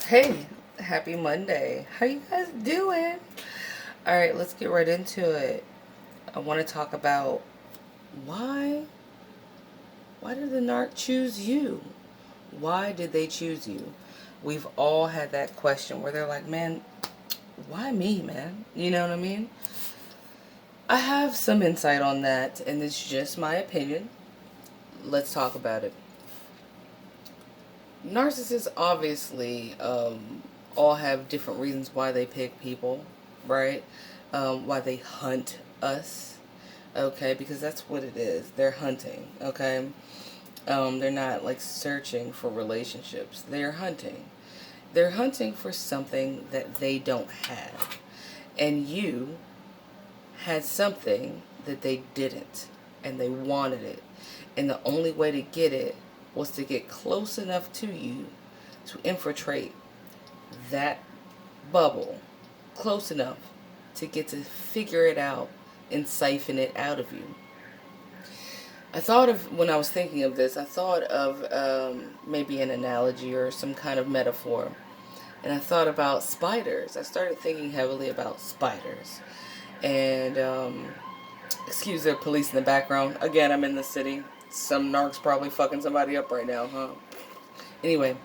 Hey, happy Monday. How you guys doing? All right, let's get right into it. I want to talk about why why did the narc choose you? Why did they choose you? We've all had that question where they're like, "Man, why me, man?" You know what I mean? I have some insight on that, and it's just my opinion. Let's talk about it. Narcissists obviously all have different reasons why they pick people, right? Why they hunt us, okay? Because that's what it is. They're hunting, okay? They're not like searching for relationships. They're hunting. They're hunting for something that they don't have. And you had something that they didn't, and they wanted it. And the only way to get it was to get close enough to you to infiltrate that bubble, close enough to get to figure it out and siphon it out of you. I thought of, when I was thinking of this, I thought of maybe an analogy or some kind of metaphor. And I thought about spiders. I started thinking heavily about spiders. And excuse the police in the background. Again, I'm in the city. Some narc's probably fucking somebody up right now, huh? Anyway,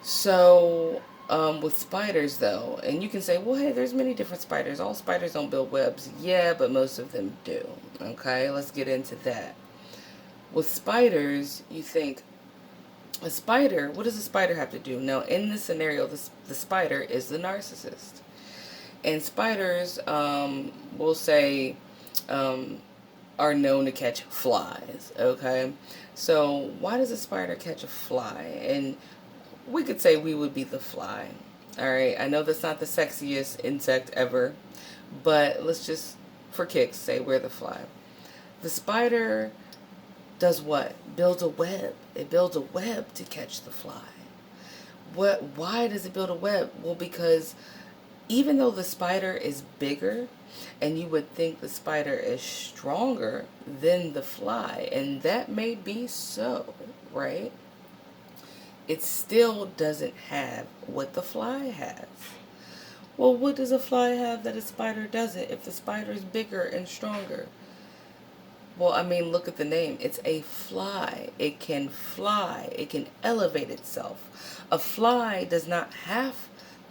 so with spiders though, and you can say, well, hey, there's many different spiders. All spiders don't build webs. Yeah, but most of them do. Okay, let's get into that. With spiders, you think, a spider, what does a spider have to do? Now, in this scenario, the spider is the narcissist. And spiders, we'll say, um, are known to catch flies, okay? So why does a spider catch a fly? And we could say we would be the fly, all right? I know that's not the sexiest insect ever, but let's just, for kicks, say we're the fly. The spider does what? Builds a web. It builds a web to catch the fly. Why does it build a web? Well, because even though the spider is bigger, and you would think the spider is stronger than the fly, and that may be so, right? It still doesn't have what the fly has. Well, what does a fly have that a spider doesn't if the spider is bigger and stronger? Well, I mean, look at the name. It's a fly. It can fly. It can elevate itself. A fly does not have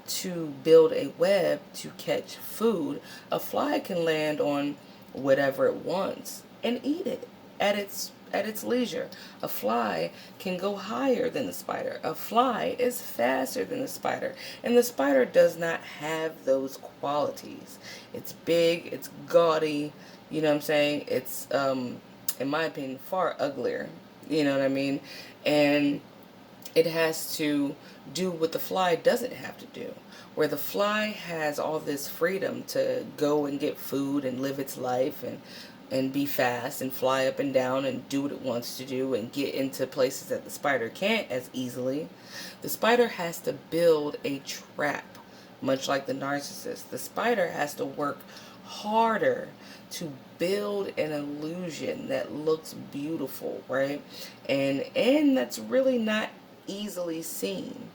to build a web to catch food. A fly can land on whatever it wants and eat it at its leisure. A fly can go higher than the spider. A fly is faster than the spider. And the spider does not have those qualities. It's big, it's gaudy, you know what I'm saying? It's in my opinion far uglier. You know what I mean? And it has to do what the fly doesn't have to do. Where the fly has all this freedom to go and get food and live its life and be fast and fly up and down and do what it wants to do and get into places that the spider can't as easily. The spider has to build a trap, much like the narcissist. The spider has to work harder to build an illusion that looks beautiful, right? And that's really not easily seen.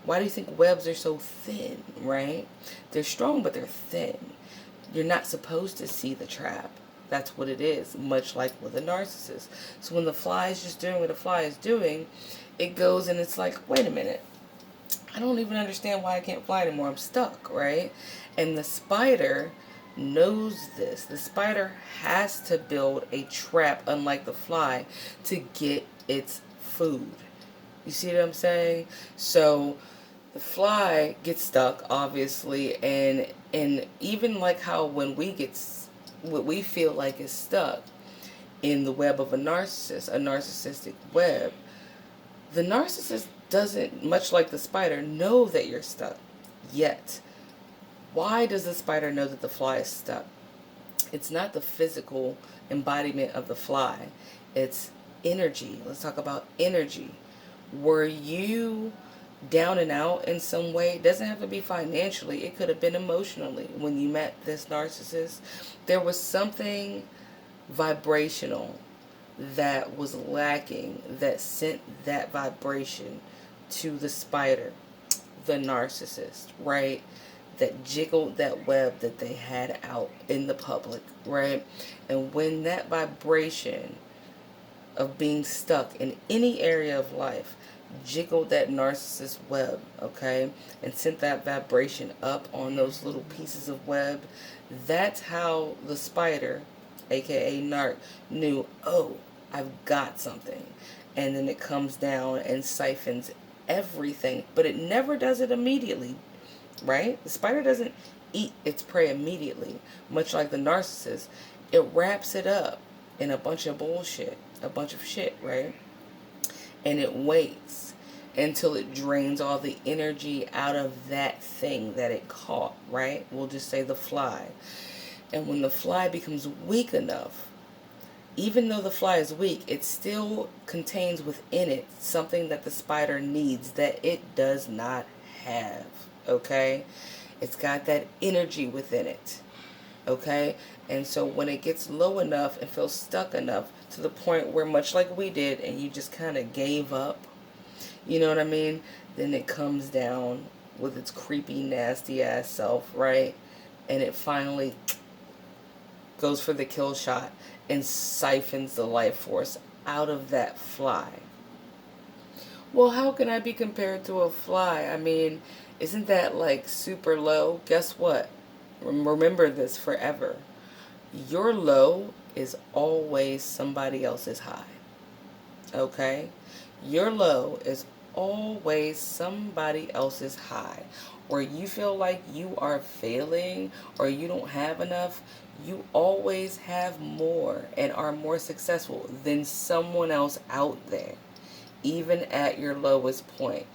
Why do you think webs are so thin, right? They're strong, but they're thin. You're not supposed to see the trap. That's what it is, much like with a narcissist. So when the fly is just doing what a fly is doing, it goes and it's like, wait a minute. I don't even understand why I can't fly anymore. I'm stuck, right? And the spider knows this. The spider has to build a trap, unlike the fly, to get its food. You see what I'm saying? So the fly gets stuck, obviously, and even like how when we get what we feel like is stuck in the web of a narcissistic web, the narcissist doesn't, much like the spider, know that you're stuck yet. Why does the spider know that the fly is stuck? It's not the physical embodiment of the fly. It's energy. Let's talk about energy. Were you down and out in some way? It doesn't have to be financially. It could have been emotionally. When you met this narcissist, there was something vibrational that was lacking that sent that vibration to the spider. the narcissist, right? That jiggled that web that they had out in the public, right? And when that vibration of being stuck in any area of life jiggled that narcissist web, okay, and sent that vibration up on those little pieces of web, that's how the spider, aka narc, knew, oh, I've got something. And then it comes down and siphons everything, but it never does it immediately, right? The spider doesn't eat its prey immediately, much like the narcissist. It wraps it up in a bunch of bullshit, a bunch of shit, right? And it waits until it drains all the energy out of that thing that it caught, right? We'll just say the fly. And when the fly becomes weak enough, even though the fly is weak, it still contains within it something that the spider needs that it does not have, okay? It's got that energy within it, okay? And so when it gets low enough and feels stuck enough to the point where, much like we did, and you just kind of gave up, you know what I mean? Then it comes down with its creepy, nasty ass self, right? And it finally goes for the kill shot and siphons the life force out of that fly. Well, how can I be compared to a fly? I mean, isn't that like super low? Guess what? Remember this forever. Your low is always somebody else's high. Okay? Your low is always somebody else's high. Or you feel like you are failing or you don't have enough, you always have more and are more successful than someone else out there, even at your lowest point.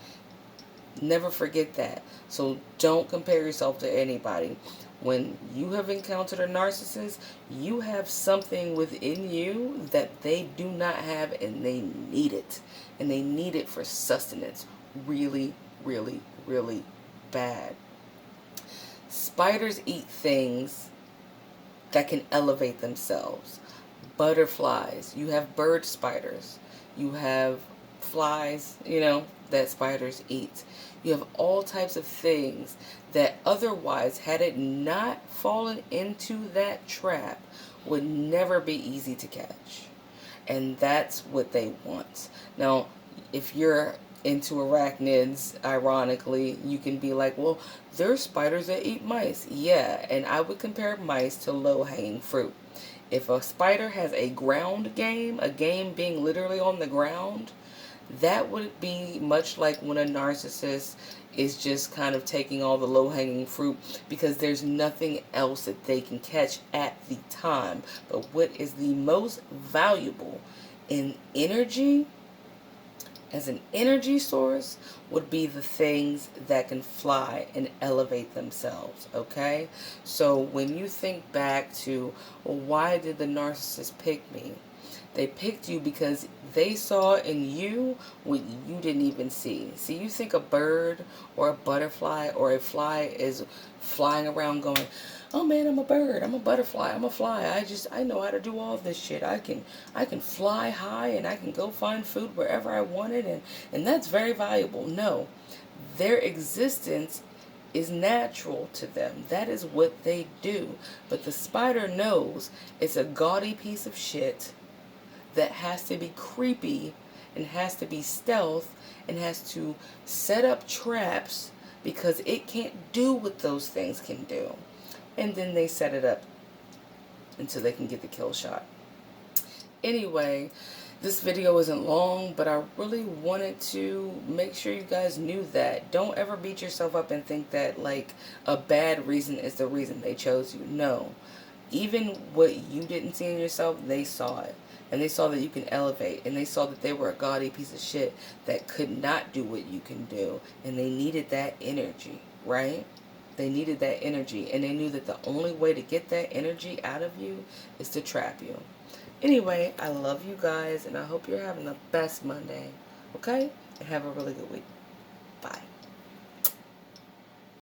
Never forget that. So don't compare yourself to anybody. When you have encountered a narcissist, you have something within you that they do not have, and they need it. And they need it for sustenance really, really, really bad. Spiders eat things that can elevate themselves. Butterflies. You have bird spiders. You have flies, that spiders eat. You have all types of things that otherwise, had it not fallen into that trap, would never be easy to catch. And that's what they want. Now, if you're into arachnids, ironically, you can be like, well, there's spiders that eat mice. Yeah, and I would compare mice to low-hanging fruit. If a spider has a ground game, a game being literally on the ground, that would be much like when a narcissist is just kind of taking all the low-hanging fruit because there's nothing else that they can catch at the time. But what is the most valuable in energy, as an energy source, would be the things that can fly and elevate themselves, okay? So when you think back to, well, why did the narcissist pick me? They picked you because they saw in you what you didn't even see. See, you think a bird or a butterfly or a fly is flying around going, oh man, I'm a bird, I'm a butterfly, I'm a fly. I know how to do all this shit. I can fly high and I can go find food wherever I want it, and that's very valuable. No, their existence is natural to them. That is what they do. But the spider knows it's a gaudy piece of shit that has to be creepy and has to be stealth and has to set up traps because it can't do what those things can do. And then they set it up until they can get the kill shot. Anyway, this video isn't long, but I really wanted to make sure you guys knew that. Don't ever beat yourself up and think that like a bad reason is the reason they chose you. No. Even what you didn't see in yourself, they saw it. And they saw that you can elevate. And they saw that they were a gaudy piece of shit that could not do what you can do. And they needed that energy, right? They needed that energy. And they knew that the only way to get that energy out of you is to trap you. Anyway, I love you guys. And I hope you're having the best Monday. Okay? And have a really good week. Bye.